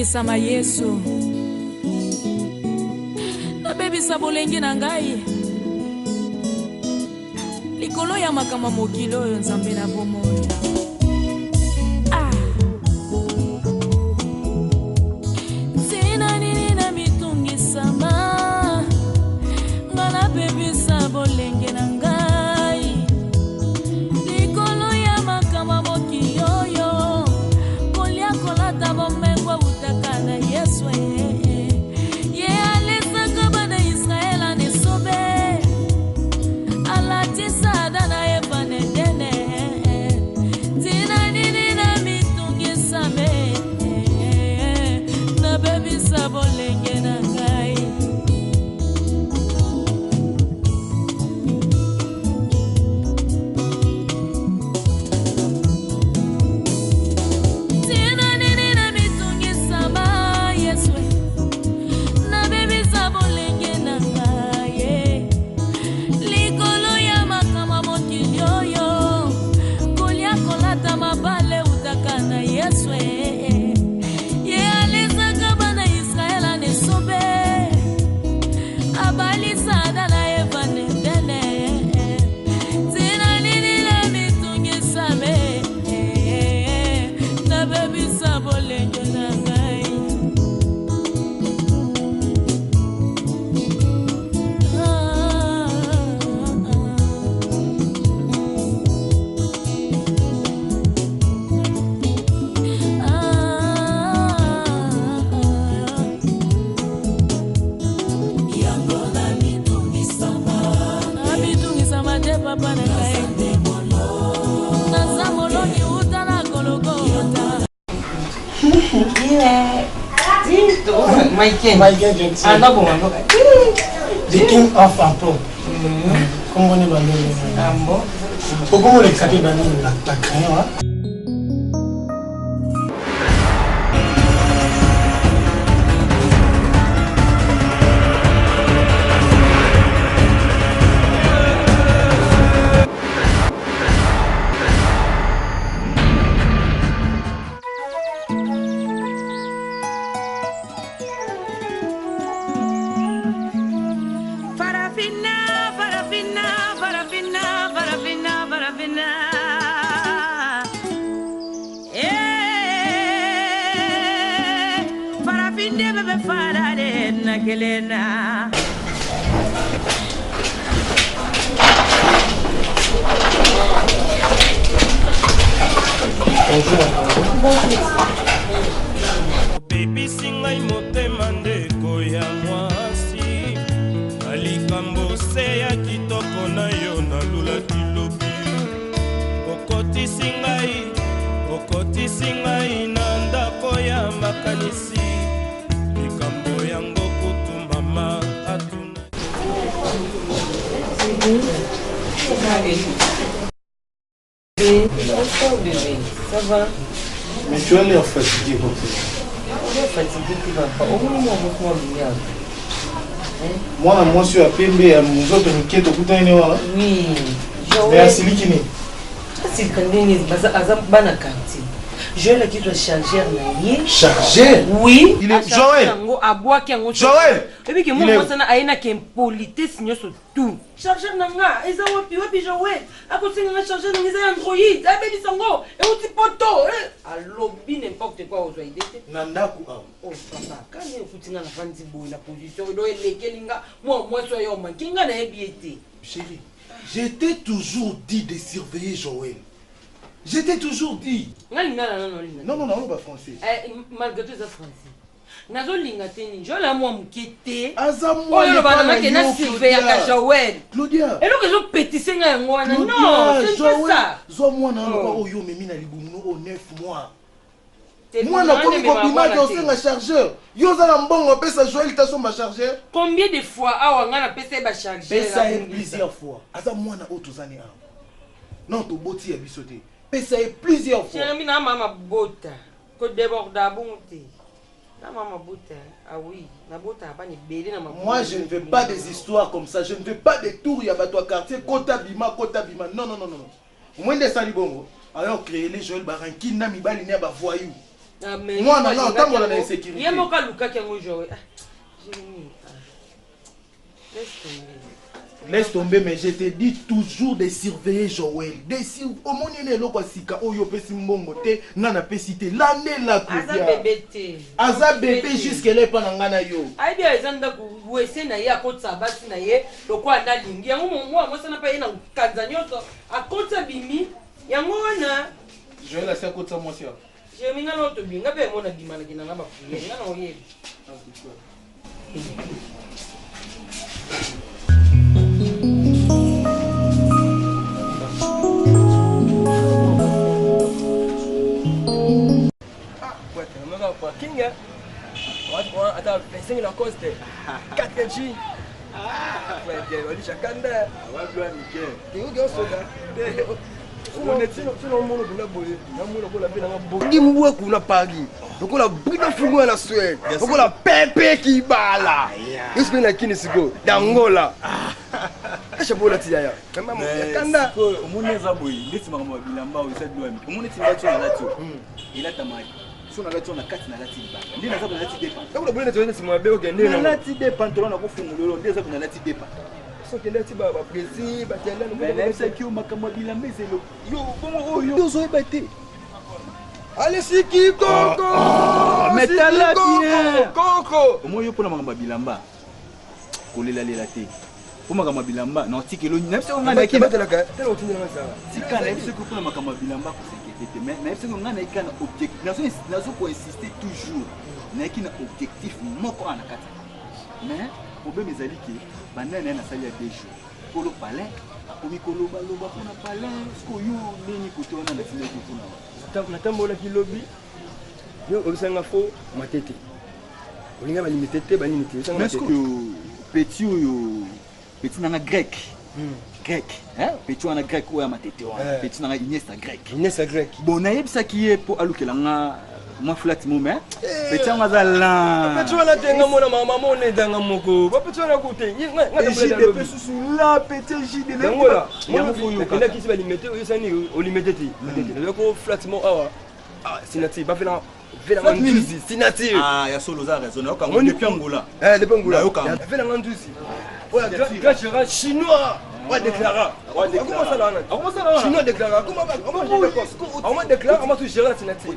sama Yesu na bebi sabolenge na ngai likolo ya makama mokilo oyo nzambe na bomoi sina nini na mitungi sama ngana bebi sabolenge na ngai likolo ya makama mokilo oyo kolia kolata bomengwa utakana Yesu ye alisa bana Israela ni sobe alatisa dana ebane dene tina nini na mitungi same na bebi sabolenge na ngai The king of Apple. Comment on est bandé? Comment les capés bandés la crayon? Helena Baby singai motema ndeko ya mwasi alikambo se ya kitoko na yo na lula kilobi okoti singai na ndako ya makanisi likambo yango kutu mama atuna Bébé, ça va? Mais tu as l'air fatigué comme ça. Tu es fatigué, tu vas pas. Au moins, moi, je suis à PMB, à mon autre, je suis à oui. Mais à Silikini. C'est quand même un quartier. Je l'ai dit de chargeur. Chargeur? Oui. Il est Joël. Joël. Et puis que moi, je suis un politesse, tout. Chargeur nanga, ils ont wapi Joël. À côté de la chargeur, ils ont Android. Ah ben ils sont gros. Et on dit poto. À lobby n'importe quoi aux idées. Nandaku. Oh papa, quand il faut que la fancy boy la position, il doit les kelinga. Moi soyez au man. Kinga na ebiété. Chérie, j'étais toujours dit de surveiller Joël. J'étais toujours dit. Non, non, pas français. Malgré tout ça français. Nazo linga teni, je la moi mukete. Azamwa le bana ke na surveiller ka Joël. Claudia. Et donc je pétisser nga ngwana. Non, c'est pas ça. Zo mwana ngo oyo memi na libumu o 9 mois. Moi na komi kopima de osenga chargeur. Yo za na mbongo pesa Joël ta somba chargeur. Combien de fois awa nga na pesa ba chargeur? Pesa plusieurs fois. Azamwa na otozani a. Non to boti ya bisote. Pesa plusieurs fois. Jérémy na mama bota. Ko déborda bonté. Ah oui, moi je ne veux pas des histoires comme ça, je ne veux pas des tours Yabatoi quartier, Kota Bima. Non. Au moins des salibongo. Alors créer les Joël Baranki, Namibali, Neba voyou. Moi, non, tant qu'on a la sécurité. Il y a mon cas, Lucas qui a mon joué. Laisse tomber, mais je te dis toujours de surveiller Joël. Au moins, il y a un sika, oyo pesi mbongo te, nana pesi te, l'année la Aza bébé te. Aza bébé jusqu'à là, pendant ngana yo. Aïe bien, ils ont d'abord essayé na ya côte sabati na ye, le quoi na lingi. Yango moi ça n'a pas eu na Tanzania à côte sabimi. Yango na. Joël a c'est côte ça moi ça. Je m'y ngana auto binga be mona dimana kina ngaba fuye. Ngana oye. Kinga, hata pensei na costa, Kakaji, olha chakanda, tem o soda, sino mundo kuna boye, na mundo kuna bila ngabo. Ndi muwe kuna pagi, kuna brida fungu na Suède, kuna pepe kibala. Isso na kini sigo, dangola. Acha bola tia ya. Kama kanda, umuneza boye, ndeti makamo bilamba usadwa mi. Umuneti ngacho na latu. Ila tamai. Sona latu na kati na lati banga. Ndina zabu na lati depa. kuna bola ndio simwa beo kende na. Lati depa ntolo na kufungulolo, ndeza kuna lati depa. So kende ti ba presi, ba tenda no. Bele sekio makamo bilamba zelo. Yo bongo oyo. Yo zo bate. Allez siki koko. Metala bien. Koko. Omoyo pona makamo bilamba. Kolela lela te. Poma kama bilamba na tikelo nafsi ngana Kiba telaka, telo utinda na sawa. tikana nafsi ko pona makama bilamba ko sekete mais nafsi ngana ikana objectif nazo ko insister toujours na ikina objectif moko ana kata mais problème ezali ke banana na sali ya 2 jours kolo palais akomi kolo baloba pona palais sko yo nini kotona na tile ko pona Na tambola kilobi. Yo obisanga fo matete. Olinga ba limité ba limité. mais sko yo petit yo petit nanga grec grec hein petit wana grec ou ya matete wana petit nanga Iniesta grec Iniesta grec. bon nayebisa ki ye po alukela nga moi flat moment petit anga zala Petit wana tenga mona mama mona danga moko. Ba petit wana kote. Nga tambola de pe susu la petit jide le ngola. mo fo yo Kenda kisi ba limité o yesani o limité ti. Matete. Ko flatement awa. Ah sinati ba fela vela nganduzi sinati. ah ya solo za raison yo kango depuis Angola depuis Angola. Ya Vela nganduzi. Oya gachera chinois. On déclara. Comment ça là? Comment ça là? Chinois déclara. Comment on déclare on va tout gérer la sinati.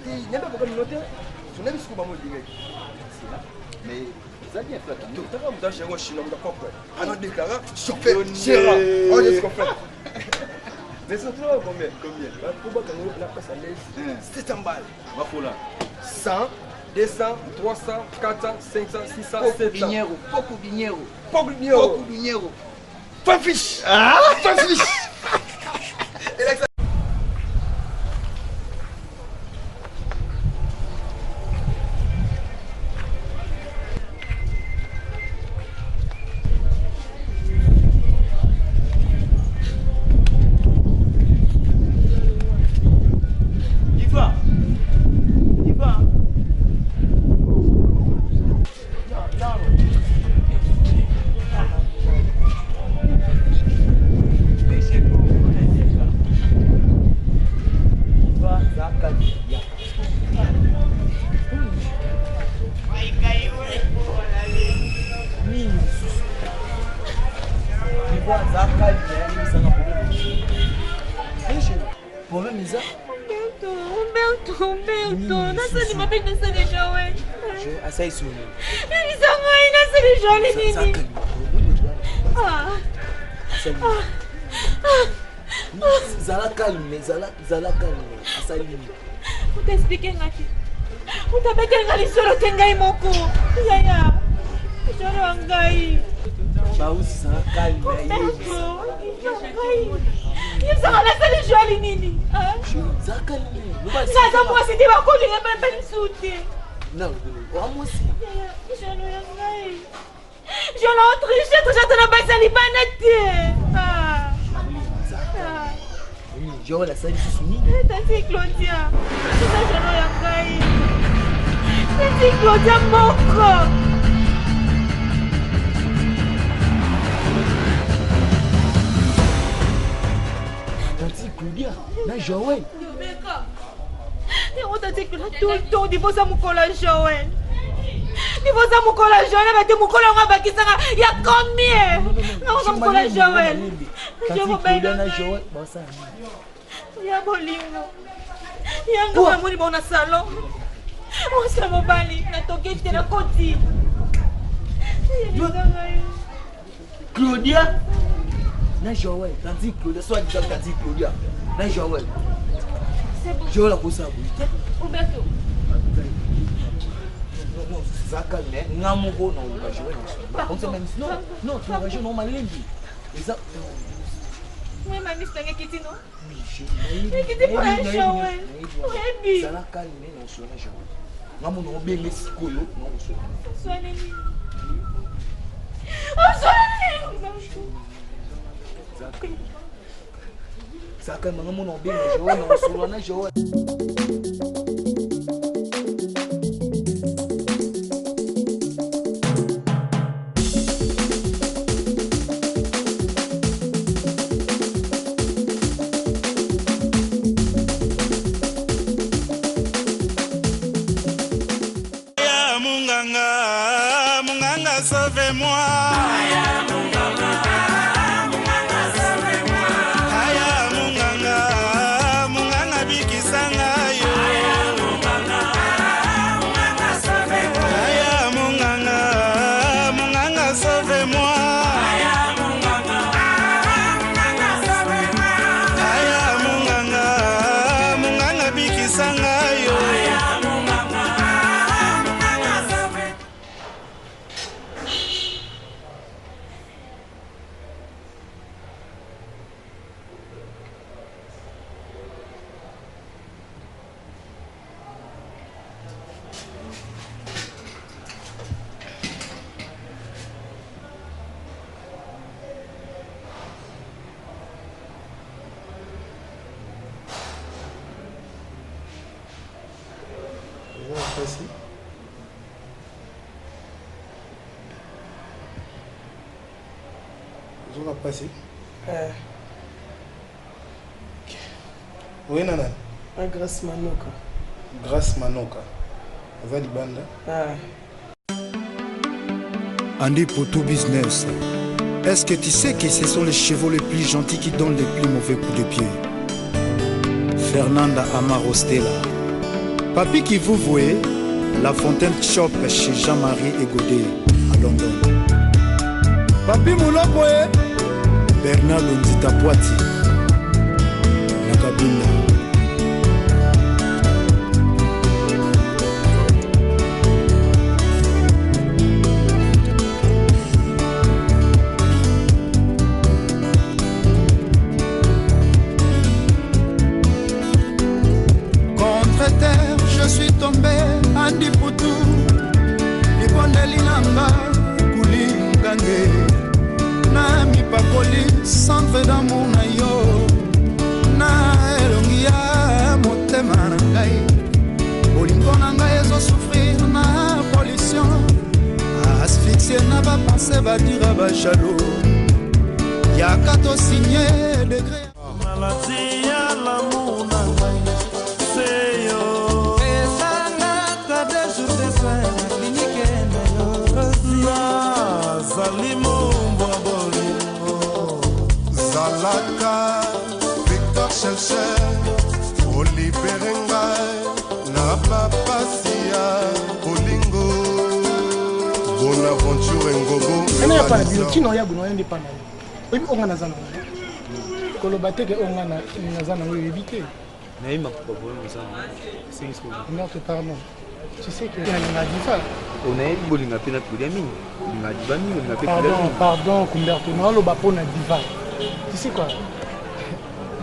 Il n'y a pas de noter. Je n'ai pas ce qu'on m'a dit. mais ça bien flat Tu as pas de gérer chinois d'accord quoi. On déclara chauffeur Chira. On est ce qu'on fait. Mais c'est trop combien? Pour pas qu'on la passe à l'aise. 700 balles. va pour là 100, 200, 300, 400, 500, 600, 700. pouco dinheiro Pouco dinheiro. Pas fiche. Pas fiche. Humberto, nasani mabe nasani Joël. Asa isu. Isanga nasani Joël nini? Zala calme, zala calme. Asa lini. Uta expliquer ngati. Uta beke ngali solo tengai moko. Yaya. Solo angai. Bausi zala calme. Humberto, Isanga nasani Joël nini? Zala calme. Sasa mwasi di bakoli ngebe nsute. Non, wamosi. Yaya, solo angai. Je l'entriche, tu na basali banate. Joël asali susuni. Tati Claudia, sasa jono ya ngai. Tati Claudia moko. Tati Claudia, na Joël. Yobeka. tati tout le temps divorce mukola Joël. Divorce mukola Joël ba te mukola nga bakisanga ya combien? Non mukola Joël. Je vous bénis. Joël, bossa. Ya bolingo. Ya ngoma muni bona salon. On se mobali na tokete na koti. Claudia na Joël, tandis Claudia soit déjà tandis Claudia. Na Joël. C'est bon. Joël a posé Umberto. Non, ça calme, ngamugo na on va jouer. On se même non, tu vas jouer non malembi. Exact. Oui, mamie, c'est un kitty, non? Oui, kitty pour un show, oui. Ça la calme, non, sur un show. Ngamu no bien les koyo, non, sur. Soyez oh, soyez ça calme, ngamu no bien les jouer, non, sur un show. Sauve-moi. Aya munganga, sauve-moi. Aya munganga bikisanga yo. Aya munganga, sauve-moi. Aya munganga, sauve-moi. Aya munganga, sauve-moi. Aya munganga bikisanga yo. Aya munganga, sauve-moi. va passer. Oui, nana. Grâce Manoka. Grâce Manoka. Azali banda. Andy pour tout business. Est-ce que tu sais que ce sont les chevaux les plus gentils qui donnent les plus mauvais coups de pied? Fernanda Amarostella. Papi qui vous voyez, La Fontaine Shop chez Jean-Marie Egodé à London. Papi Moulopoué, Bernard Londita Poiti, Nakabinda. Je suis tombé Andi Poutou, Libondeli Nanga, Koulingange, Nami Pakoli, centre d'amour na yo, Na elongia motema na ngai, Bolingo na ngai ezo souffrir na pollution, asphyxié na ba pensée ba dira ba jaloux, Yaka to signé degré. Maladie ya l'amour na ngai, c'est yo. Zalaka, Victor Chelcher, Olibere ngai, na papasia, Olingo, Bonaventure Ngogo. Ena ya pa bio kino ya buno yende pana. Obi onga nazana. Koloba teke onga na nazana webite. Na ima ko bono sana. C'est ce que non te pardon. Tu sais que na difa. On a une bolinga pena kulia mingi. Na diva mingi na pena. Pardon, Kumberto, na lo bapo na diva. Tu sais quoi?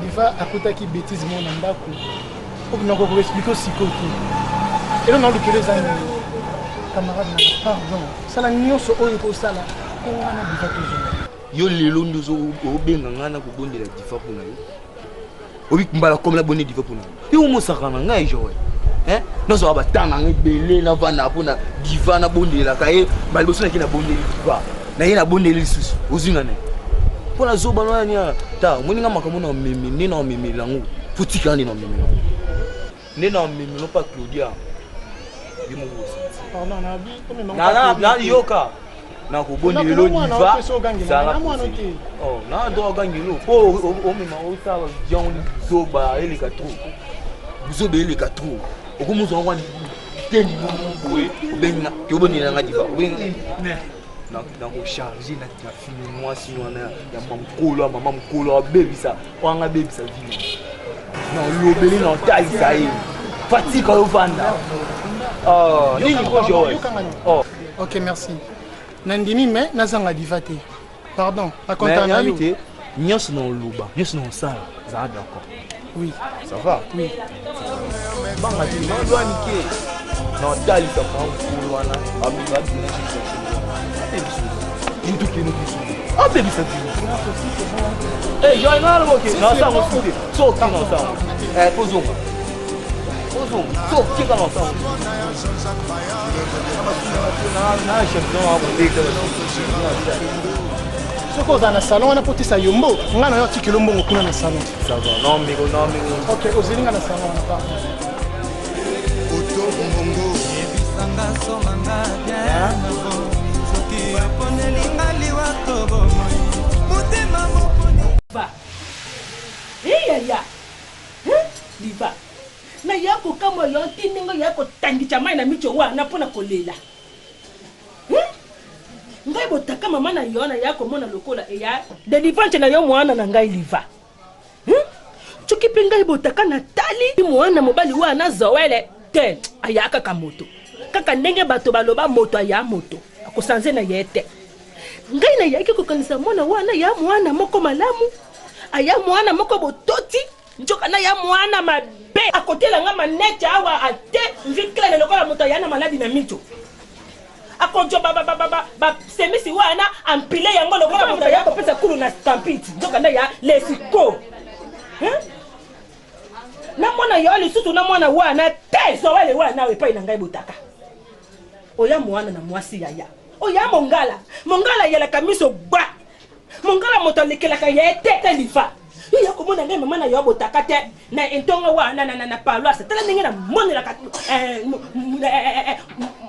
Diva akutaki bêtise mon ndako. Faut que nous expliquer aussi quoi. Et là on a le les amis. Camarade, pardon. Ça la nyonso oyo ko sala. On a diva toujours. Yo lelo ndozo obenga ngana ko bondela diva pona yo. Obi mbala comme la bonne diva pona. Yo mo sakana ngai jo. Hein? Non ça va tanga ngebele na vana pona diva na bondela kaye baliboso na kina bondela diva. Na yena bondela lisusu. Ozinga ne. Pona zoba no nya ta moninga makamona meme ni na meme langu. Futika ndi na meme langu. Non, mais non pas Claudia. Pardon, na yoka. Na ko bondi lo diva. Oh, na do gangelo. Oh, mais ma ça Jean Zoba ele ka trop. Zoba ele ka trop. Okumu zo wan teni oui, benga. Yo boni na diva. Na ko charger na fini moi sinon na ya maman mkolo baby ça. Wanga baby ça vie. Non, l'obéli non taille ça y. Fatigue au vanda. Oh, ni oh. Ok, merci. Nandimi mais nazanga divate. Pardon, raconte-moi. Mais nyos non luba, nyos non ça, ça d'accord. Oui, ça va. Oui. Banga ti non doit niquer. Non taille ça prend pour wana. Amiga tu na chercher. Ni tout qui nous dit. Ah baby ça dit. Eh, j'ai mal OK. Non ça on se dit. So qui non ça. Posons. So qui quand on ça. Ce qu'on a dans le salon, on a porté ça yombo. On a un petit kilombo dans le salon. Ça va, non, mais ok, aux îles dans le salon, on a pas. Liva. Na yako kama yoti ningo yako tangicha mai na micho wa na pona kolela. Ngai botaka mama na yona yako mona lokola eya delivante na yo mwana na ngai liva. Chuki penga botaka na tali mwana mobali wa na Zoele te ayaka ka moto. Kaka ndenge bato baloba moto aya moto. Akosanze na yete. Ngai na yake kokanisa mwana wana ya mwana moko malamu. Aya mwana moko bototi. Njoka na ya mwana mabe akotela nga manete awa ate nvikla le lokola moto yana maladi na micho akonjo ba semisi wana ampile yango lokola moto ya kopesa kulu na stampiti njoka na ya lesiko na mwana yo lisusu na mwana wana tezo wale wana wepai na ngai botaka oya mwana na mwasi yaya oya mongala yela kamiso ba mongala moto lekela ka yete telifa ya komona ngai mama na yo botaka te na entonga wa na palwasa tala ndenge na monela ka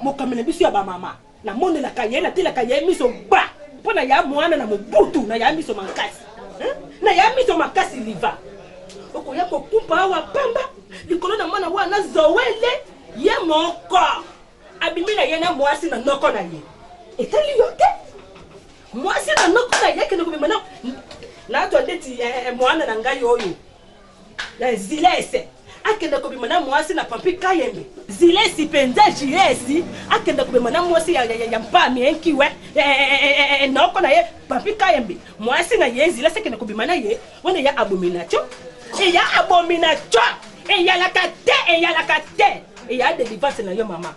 mokamela biso ya ba mama na monela ka ye na tela ka ye miso ba pona ya mwana na mobutu na ya miso makasi na ya miso makasi liva okoya ko kumpa wa pamba likolo na mwana wa na Zoele ye moko abimi na ye na mwasi na noko na ye etali yote mwasi na noko na ye kene kubimana na to ndeti mwana na ngai oyo ya zilese akenda kubimana mwasi na pampi kayembe zilesi penza jiresi akenda kubimana mwasi ya mpami enkiwe noko na ye pampi kayembe mwasi na ye zilese kenda kubimana ye wana ya abomination e ya lakate e ya deliverance na yo mama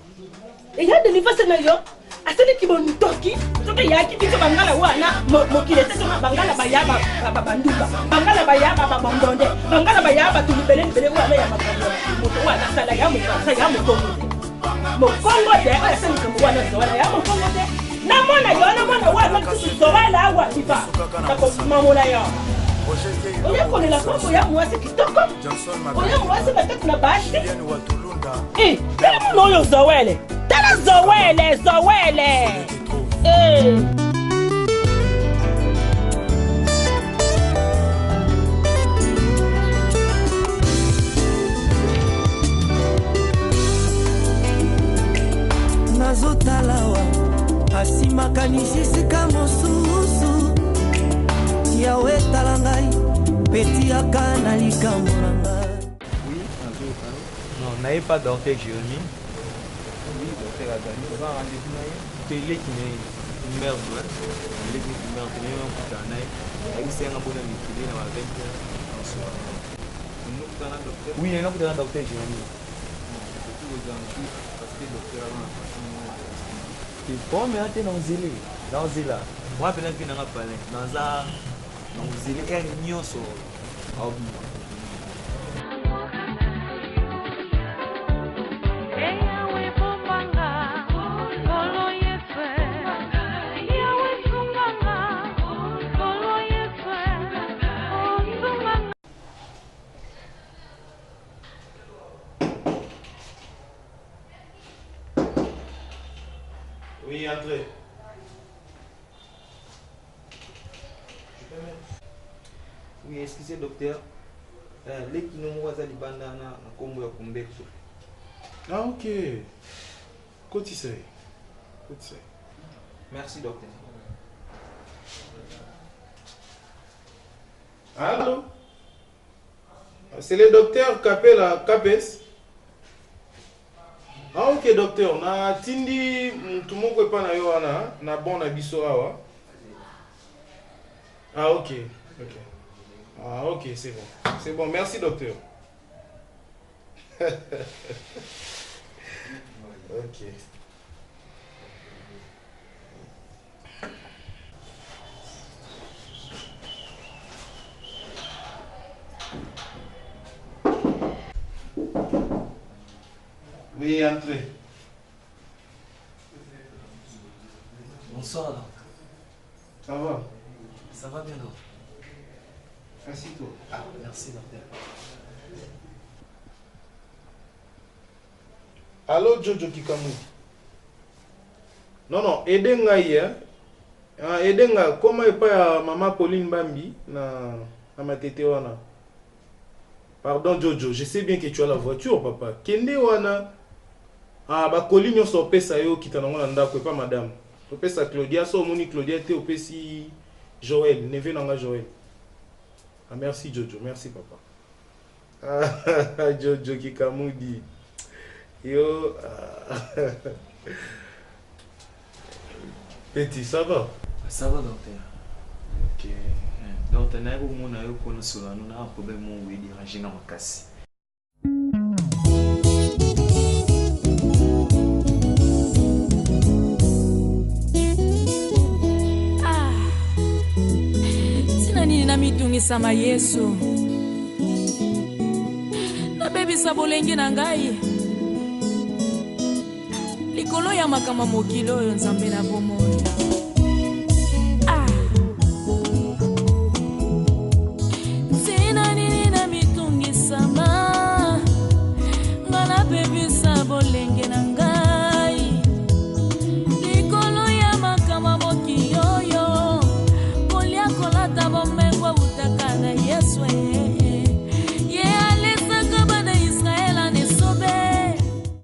e ya deliverance na yo asali kibontoki toke yaki biso bangala wana mokile te soma bangala bayaba banduka bangala bayaba babondonde bangala bayaba tulibele wana ya makalo moto wana sala ya mokongo de asali kama wana zoala ya mokongo de na mona wana kisu zoala awa diva tako mamona yo oya kolela kombo ya mwasi kitoko oya mwasi batatu na bashi tala mwana oyo Zoele tala Zoele nazotalawa asimakanisi mosusu yawe tala ngai peti akana likambo na ngai. Oui, non, n'avez pas dormi Jérémy. Oui, docteur Adani. On va rendez-vous là. Télé qui est merde, ouais. Télé qui est merde, mais on peut en aller. Avec c'est un bon ami qui est dans la veille en soir. Oui, il y a un docteur Jérémy. Parce que le docteur a c'est bon, mais attends, dans Zéla. Moi, je suis dans un donc vous allez être nyoso. Oui, excusez docteur. Les qui nous voient à l'Ibanda na kombo ya kumbexo. Ah ok. Kotisei. Merci docteur. Allô? C'est le docteur qui appelle à KPS. Ah ok docteur, na tindi mutumoko epa na yo wana na bon na biso awa. Ah ok. Ah ok, c'est bon. C'est bon, merci docteur. Ok. Oui, entrez. Bonsoir, docteur. Ça va? Ça va bien, docteur. Assis-toi. Ah, merci, docteur. Allô, Jojo Kikamu. Non, aidez-moi hier. Aidez-moi. Comment est pas maman Pauline Bambi na ma tete wana? Pardon, Jojo, je sais bien que tu as la voiture, papa. Kende wana? Ah, ba Colline so pesa yo kitanango na ndako pas madame. To pesa Claudia so moni Claudia te opesi Joël, neve nanga Joël. Ah merci Jojo, merci papa. Ah Jojo Kikamudi. Yo Petit, ça va? Ça va, docteur. Ok. Donc, tu as un problème où il dérange dans ma casse. Mitungisa Yesu na bebisa bolengi na ngai likolo ya makama mokili oyo nzambe na bomoi